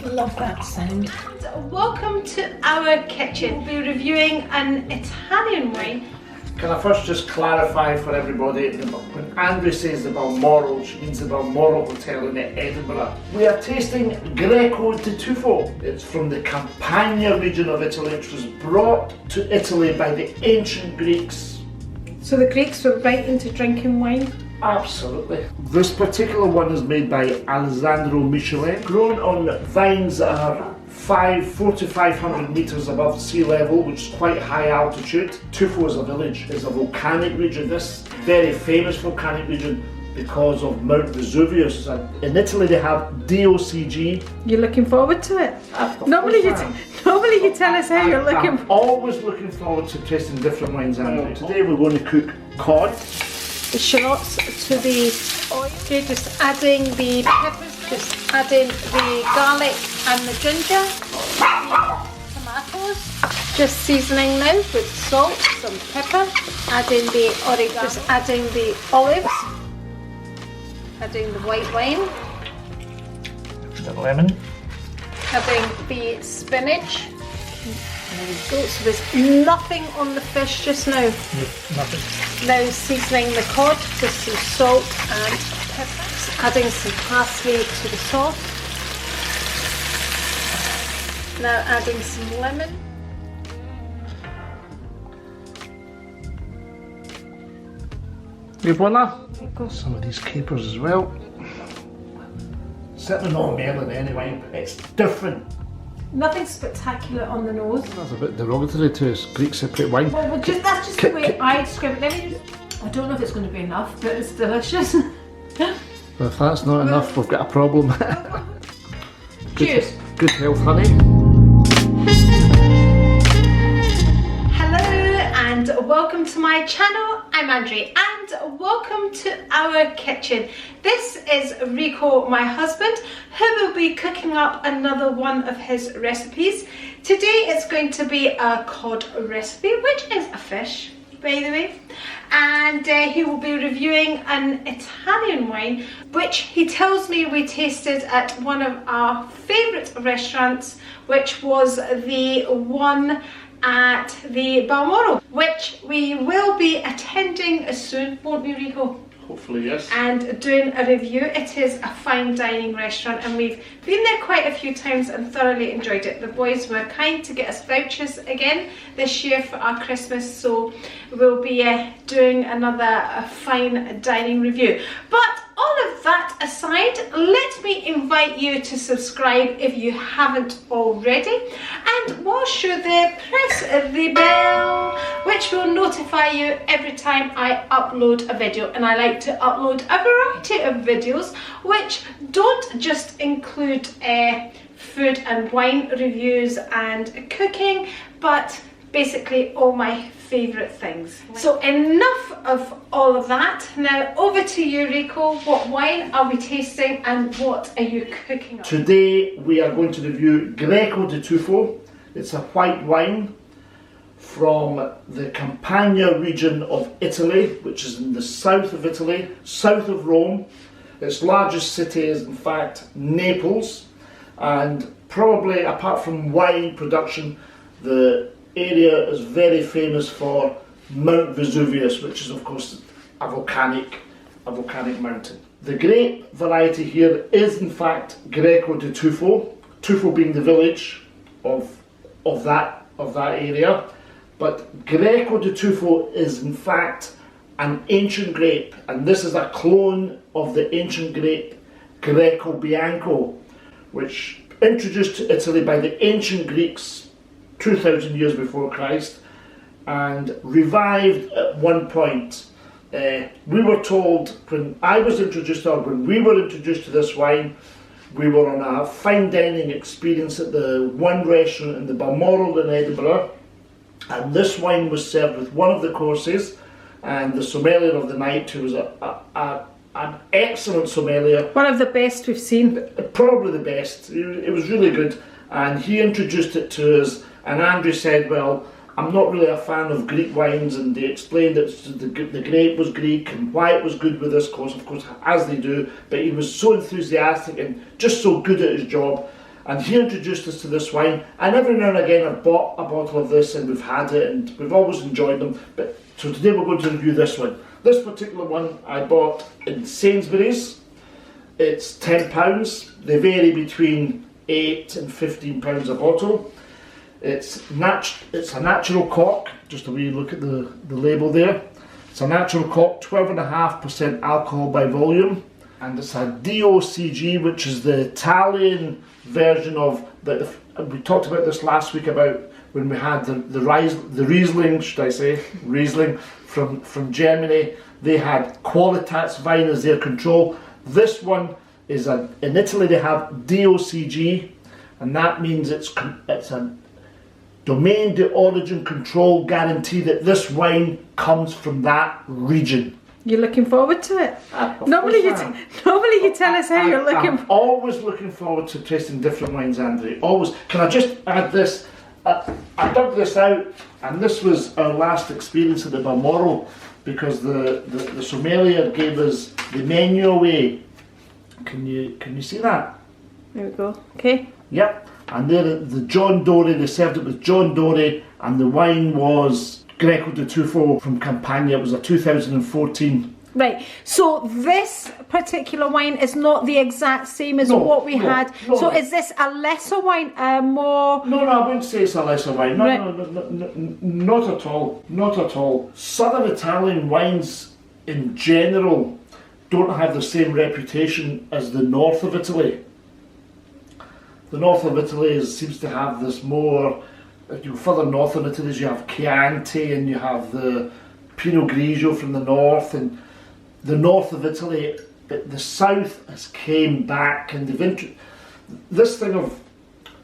Love that sound. Welcome to our kitchen. We'll be reviewing an Italian wine. Can I first just clarify for everybody, when Andri says the Balmoral, she means the Balmoral Hotel in Edinburgh. We are tasting Greco Di Tufo. It's from the Campania region of Italy, which was brought to Italy by the ancient Greeks. So the Greeks were right into drinking wine? Absolutely. This particular one is made by Alessandro Michelin, grown on vines that are 4 to 500 metres above sea level, which is quite high altitude. Tufo is a village, it's a volcanic region. This very famous volcanic region because of Mount Vesuvius. In Italy they have DOCG. You're looking forward to it? Normally you tell us how you're looking. I'm always looking forward to tasting different wines. Today we're going to cook cod. The shallots to the oil. Okay, just adding the peppers, just adding the garlic and the ginger, tomatoes, just seasoning now with salt, some pepper, adding the oregano, just adding the olives, adding the white wine, The lemon. adding the spinach. There we go, so there's nothing on the fish just now. Nothing. Now seasoning the cod, just some salt and pepper. Adding some parsley to the sauce. Now adding some lemon. Good one there. Some of these capers as well. Certainly not melon anyway, but it's different. Nothing spectacular on the nose. That's a bit derogatory to us, Greek separate wine. Well, that's just the way I describe it. Let me just, I don't know if it's going to be enough, but it's delicious. Well, if that's not enough, we've got a problem. Cheers. Good health, honey. Hello and welcome to my channel. I'm Andri and welcome to our kitchen. This is Rico, my husband, who will be cooking up another one of his recipes. Today it's going to be a cod recipe, which is a fish, by the way. And he will be reviewing an Italian wine, which he tells me we tasted at one of our favourite restaurants, which was the one at the Balmoral, which we will be attending soon, won't we, Rico? Hopefully, yes. And doing a review. It is a fine dining restaurant and we've been there quite a few times and thoroughly enjoyed it. The boys were kind to get us vouchers again this year for our Christmas, so we'll be doing another fine dining review. But all of that aside, let me invite you to subscribe if you haven't already, and whilst you're there, press the bell, which will notify you every time I upload a video. And I like to upload a variety of videos which don't just include food and wine reviews and cooking, but basically all my favourite things. So enough of all of that. Now over to you, Rico. What wine are we tasting and what are you cooking up? Today we are going to review Greco Di Tufo. It's a white wine from the Campania region of Italy, which is in the south of Italy, south of Rome. Its largest city is in fact Naples, and probably apart from wine production, the area is very famous for Mount Vesuvius, which is of course a volcanic mountain. The grape variety here is in fact Greco Di Tufo, Tufo being the village of that area. But Greco Di Tufo is in fact an ancient grape, and this is a clone of the ancient grape Greco Bianco, which introduced to Italy by the ancient Greeks 2,000 years before Christ and revived at one point. We were told when I was introduced, or when we were introduced to this wine, we were on a fine dining experience at the one restaurant in the Balmoral in Edinburgh, and this wine was served with one of the courses, and the sommelier of the night, who was an excellent sommelier. One of the best we've seen. Probably the best. It was really good, and he introduced it to us, and Andri said, well, I'm not really a fan of Greek wines, and they explained that the grape was Greek and why it was good with this course, of course, as they do, but he was so enthusiastic and just so good at his job. And he introduced us to this wine, and every now and again I've bought a bottle of this and we've had it and we've always enjoyed them. But so today we're going to review this one. This particular one I bought in Sainsbury's. It's £10. They vary between £8 and £15 a bottle. It's a natural cork, just a wee look at the label there. It's a natural cork, 12.5% alcohol by volume, and it's a DOCG, which is the Italian version of we talked about this last week about when we had the Riesling, should I say, Riesling from Germany. They had Qualitätswein as their control. This one is in Italy they have DOCG, and that means it's a domain de origin control guarantee that this wine comes from that region. You're looking forward to it? Normally you tell us how you're looking. I'm always looking forward to tasting different wines, Andri. Always. Can I just add this? I dug this out, and this was our last experience at the Balmoral, because the sommelier gave us the menu away. Can you see that? There we go. Okay. Yep. And there, the John Dory, they served it with John Dory, and the wine was Greco Di Tufo from Campania. It was a 2014. Right, so this particular wine is not the exact same as what we had. No, so is this a lesser wine, more? No, I wouldn't say it's a lesser wine. No, not at all. Not at all. Southern Italian wines in general don't have the same reputation as the north of Italy. The north of Italy seems to have this more, further north in Italy you have Chianti and you have the Pinot Grigio from the north, and the north of Italy, the south has came back, and this thing of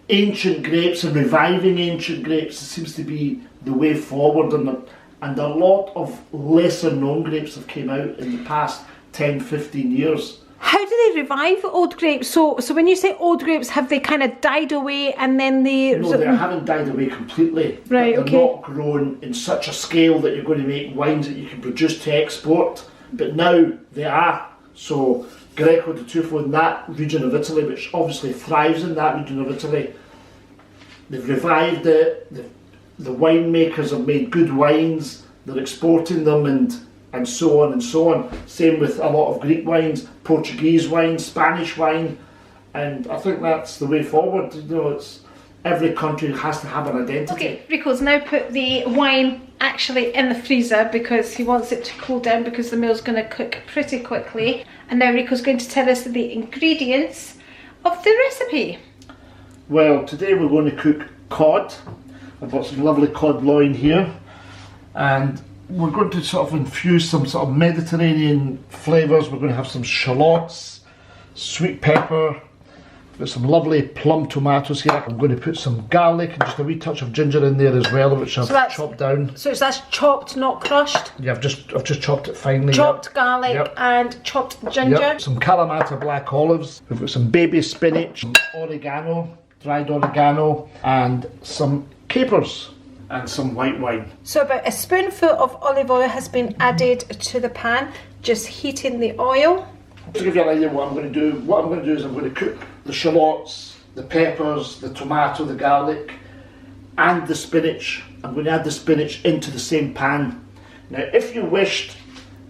ancient grapes and reviving ancient grapes seems to be the way forward, and a lot of lesser known grapes have came out in the past 10-15 years. How do they revive old grapes? So when you say old grapes, have they kind of died away and then they... No, they haven't died away completely. Right, okay. They're not grown in such a scale that you're going to make wines that you can produce to export. But now they are. So Greco Di Tufo in that region of Italy, which obviously thrives in that region of Italy, they've revived it. The winemakers have made good wines. They're exporting them and so on and so on. Same with a lot of Greek wines, Portuguese wine, Spanish wine, and I think that's the way forward. It's every country has to have an identity. Okay, Rico's now put the wine actually in the freezer because he wants it to cool down because the meal's going to cook pretty quickly. And now Rico's going to tell us the ingredients of the recipe. Well, today we're going to cook cod. I've got some lovely cod loin here, and we're going to sort of infuse some sort of Mediterranean flavours. We're going to have some shallots, sweet pepper, got some lovely plum tomatoes here. I'm going to put some garlic and just a wee touch of ginger in there as well, which I've chopped down. So that's chopped, not crushed? Yeah, I've just chopped it finely. Chopped garlic and chopped ginger. Yep. Some kalamata black olives. We've got some baby spinach, some oregano, dried oregano, and some capers. And some white wine. So about a spoonful of olive oil has been added to the pan, just heating the oil. To give you an idea what I'm going to do, is I'm going to cook the shallots, the peppers, the tomato, the garlic, and the spinach. I'm going to add the spinach into the same pan. Now, if you wished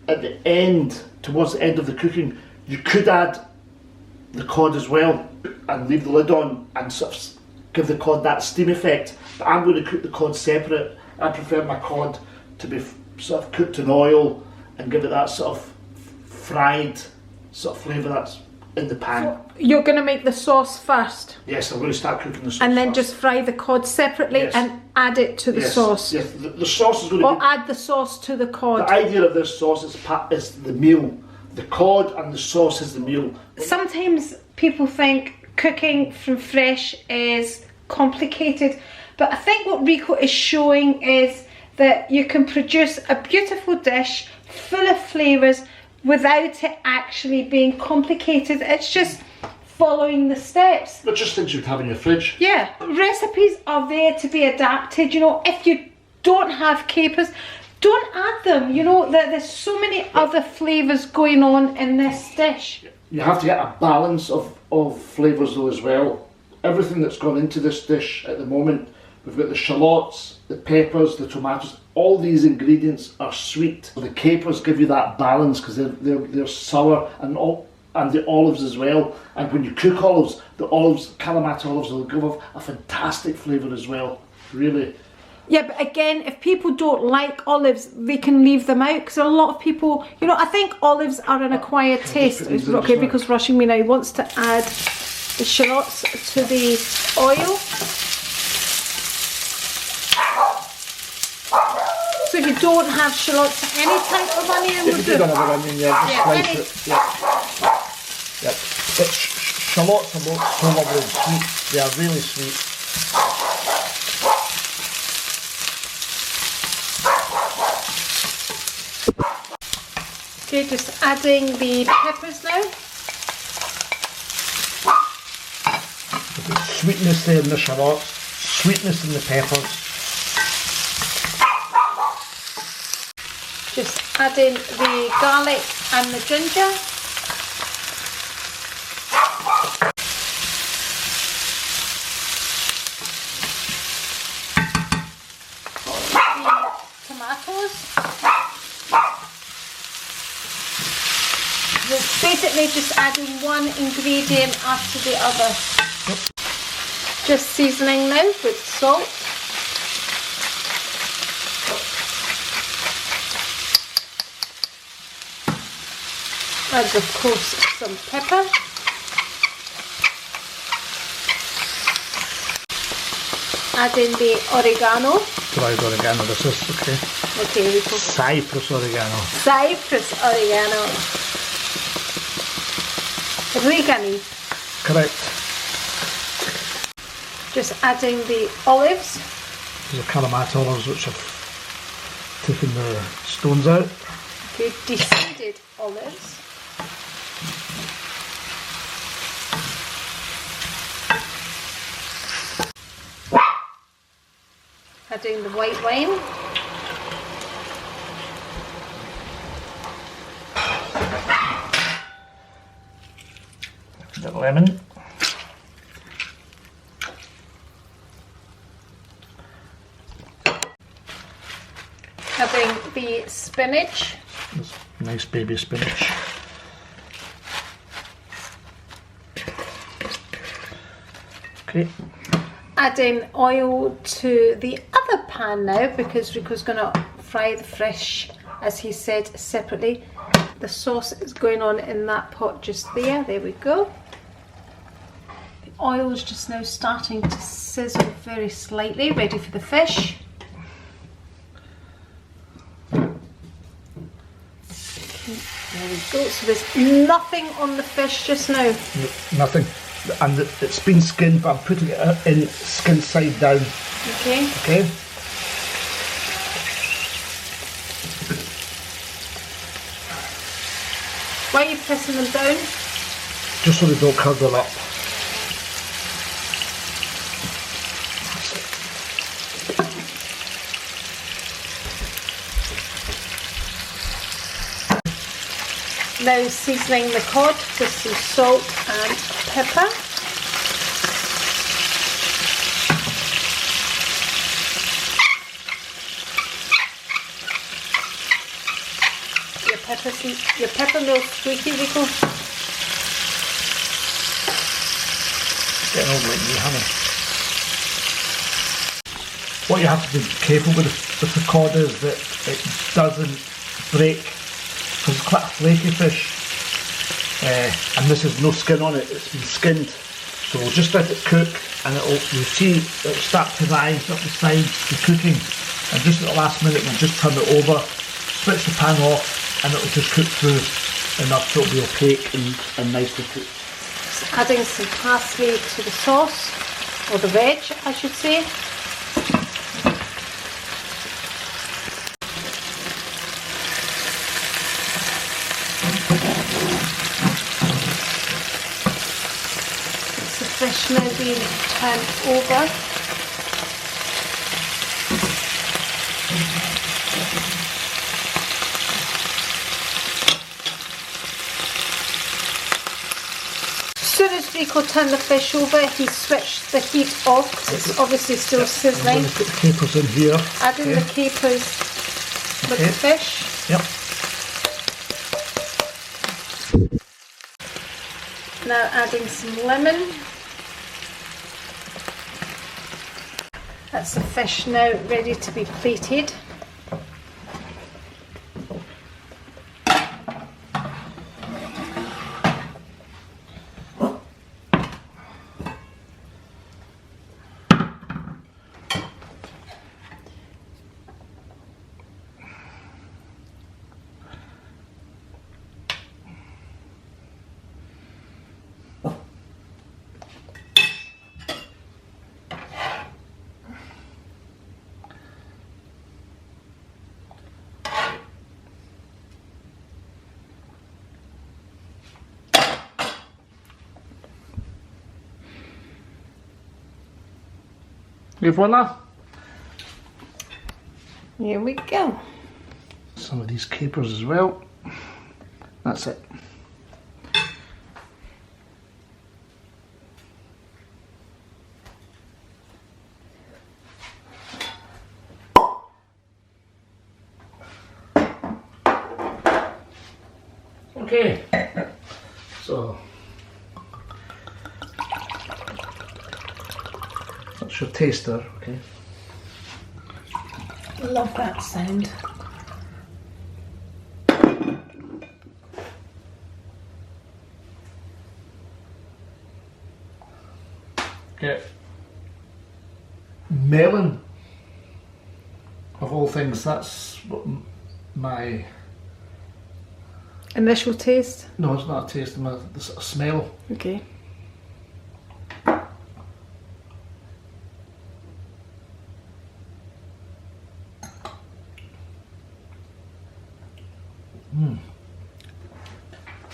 at the end, towards the end of the cooking, you could add the cod as well and leave the lid on and sort of give the cod that steam effect. But I'm going to cook the cod separate. I prefer my cod to be sort of cooked in oil and give it that sort of fried sort of flavour that's in the pan. So you're going to make the sauce first? Yes, I'm going to start cooking the sauce and then first. Just fry the cod separately and add it to the sauce? Yes, the sauce is going to add the sauce to the cod? The idea of this sauce is the meal. The cod and the sauce is the meal. Sometimes people think cooking from fresh is complicated, but I think what Rico is showing is that you can produce a beautiful dish full of flavours without it actually being complicated. It's just following the steps. But just things you'd have in your fridge. Yeah, recipes are there to be adapted. If you don't have capers, don't add them. There's so many other flavours going on in this dish. You have to get a balance of flavours though as well. everything that's gone into this dish at the moment. We've got the shallots, the peppers, the tomatoes. All these ingredients are sweet. The capers give you that balance because they're sour, and the olives as well. And when you cook olives, the olives, kalamata olives, will give off a fantastic flavour as well. Really. Yeah, but again, if people don't like olives, they can leave them out, because a lot of people, you know, I think olives are an acquired taste. Okay, Rico's rushing me now. He wants to add the shallots to the oil. So if you don't have shallots, any type of onion would do. If you don't have an onion, just slice it. Yeah. But shallots are so lovely and sweet. They are really sweet. Okay, just adding the peppers now. Sweetness there in the shallots, sweetness in the peppers. Just adding the garlic and the ginger. The tomatoes. Basically just adding one ingredient after the other. Yep. Just seasoning now with salt. And of course some pepper. Adding the oregano. Dried oregano, this is okay. Okay, Rico. Cypress oregano. Cypress oregano. Oregano. Correct. Just adding the olives. These are kalamata olives which have taken the stones out. Okay, deseeded olives. Adding the white wine. The lemon. Adding the spinach. This nice baby spinach. Okay. Adding oil to the other pan now, because Rico's going to fry the fish, as he said, separately. The sauce is going on in that pot just there. There we go. The oil is just now starting to sizzle very slightly, ready for the fish. Okay, there we go. So there's nothing on the fish just now. Nothing. And it's been skinned, but I'm putting it in skin side down. Okay. Okay. Why are you pressing them down? Just so they don't curdle up. Now seasoning the cod with some salt and pepper. Your pepper mill's squeaky, Rico. Getting old like you, honey. What you have to be careful with the cod is that it doesn't break, because it's quite a flaky fish, and this has no skin on it. It's been skinned, so we'll just let it cook, and you'll see it'll start to rise up the sides, the cooking, and just at the last minute we'll just turn it over, switch the pan off, and it'll just cook through enough so it'll be opaque and nicely cooked. Just adding some parsley to the sauce, or the veg I should say. It's the fish now being turned over. soon as Rico turned the fish over, he switched the heat off because it's obviously still sizzling. I'm going to put the capers in here. Adding the capers with the fish. Yep. Now adding some lemon. That's the fish now ready to be plated. Et voila. Here we go. Some of these capers as well. That's it. Okay, so that's your taster, okay? Love that sound. Okay. Melon, of all things, that's what my... Initial taste? No, it's not a taste, the sort of smell. Okay.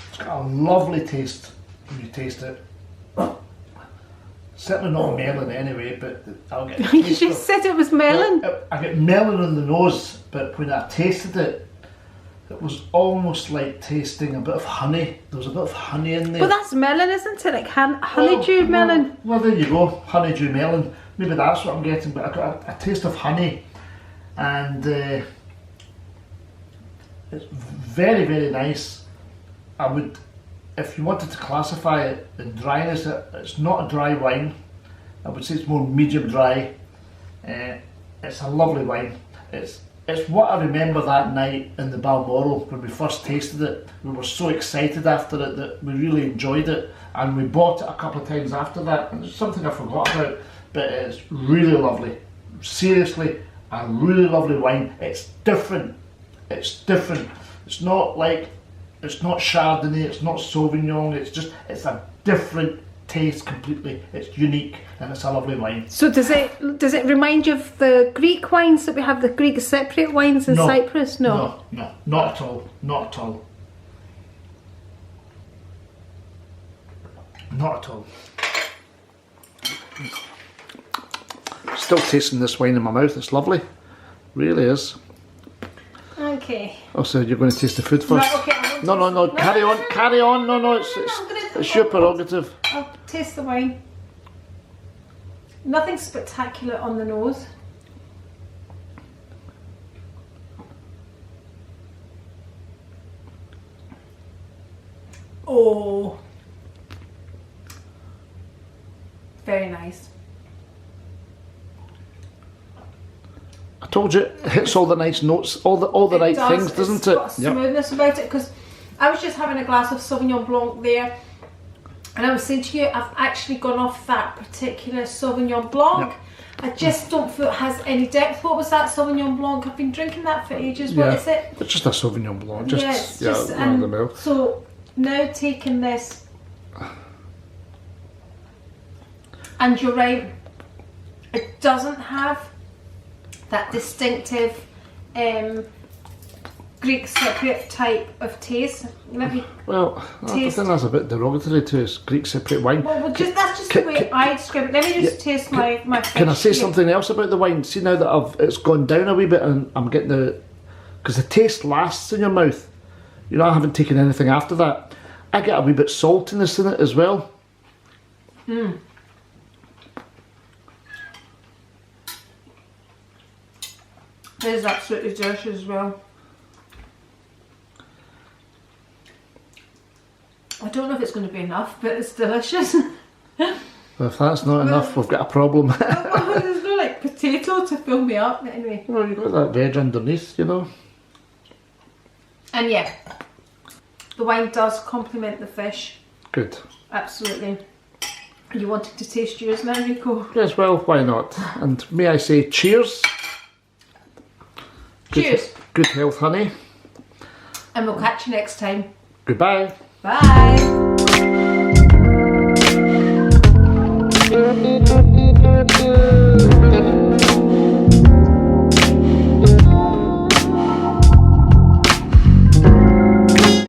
It's got a lovely taste when you taste it. Certainly not melon anyway, but I'll get a You taste just said it was melon. Well, I get melon on the nose, but when I tasted it, it was almost like tasting a bit of honey. There was a bit of honey in there. But that's melon, isn't it? Like honeydew melon. Well, there you go, honeydew melon. Maybe that's what I'm getting, but I got a taste of honey, and it's very, very nice. I would, if you wanted to classify it in dryness, it's not a dry wine. I would say it's more medium dry. It's a lovely wine. It's what I remember that night in the Balmoral when we first tasted it. We were so excited after it that we really enjoyed it, and we bought it a couple of times after that. And it's something I forgot about, but it's really lovely. Seriously, a really lovely wine. It's different. It's different. It's not like, it's not Chardonnay, it's not Sauvignon, it's a different taste completely. It's unique and it's a lovely wine. So does it remind you of the Greek wines that we have, the Greek Cypriot wines in Cyprus? No, not at all. Not at all. Not at all. Still tasting this wine in my mouth. It's lovely. Really is. Okay. Oh, so you're going to taste the food first? Right, okay. No. Carry on. No. It's your prerogative. I'll taste the wine. Nothing spectacular on the nose. Oh, very nice. I told you, it hits all the nice notes, all the right things, doesn't it? It's got smoothness about it, because I was just having a glass of Sauvignon Blanc there, and I was saying to you, I've actually gone off that particular Sauvignon Blanc. Yep. I just don't feel it has any depth. What was that Sauvignon Blanc? I've been drinking that for ages. What is it? It's just a Sauvignon Blanc. Just run of the mill. So now taking this, and you're right, it doesn't have that distinctive Greek Cypriot type of taste. Let me I think that's a bit derogatory to us, Greek Cypriot wine. Well, that's just the way I describe it. Let me just taste my Can I say something else about the wine? See, now that it's gone down a wee bit and I'm getting because the taste lasts in your mouth. You know, I haven't taken anything after that. I get a wee bit saltiness in it as well. It is absolutely delicious as well. I don't know if it's going to be enough, but it's delicious. Well, if that's not enough, we've got a problem. There's no like potato to fill me up, but anyway. Well, you've got that veg underneath, you know. And yeah, the wine does complement the fish. Good. Absolutely. You wanted to taste yours now, Rico? Yes, well, why not? And may I say cheers? Cheers. Good health, honey. And we'll catch you next time. Goodbye. Bye.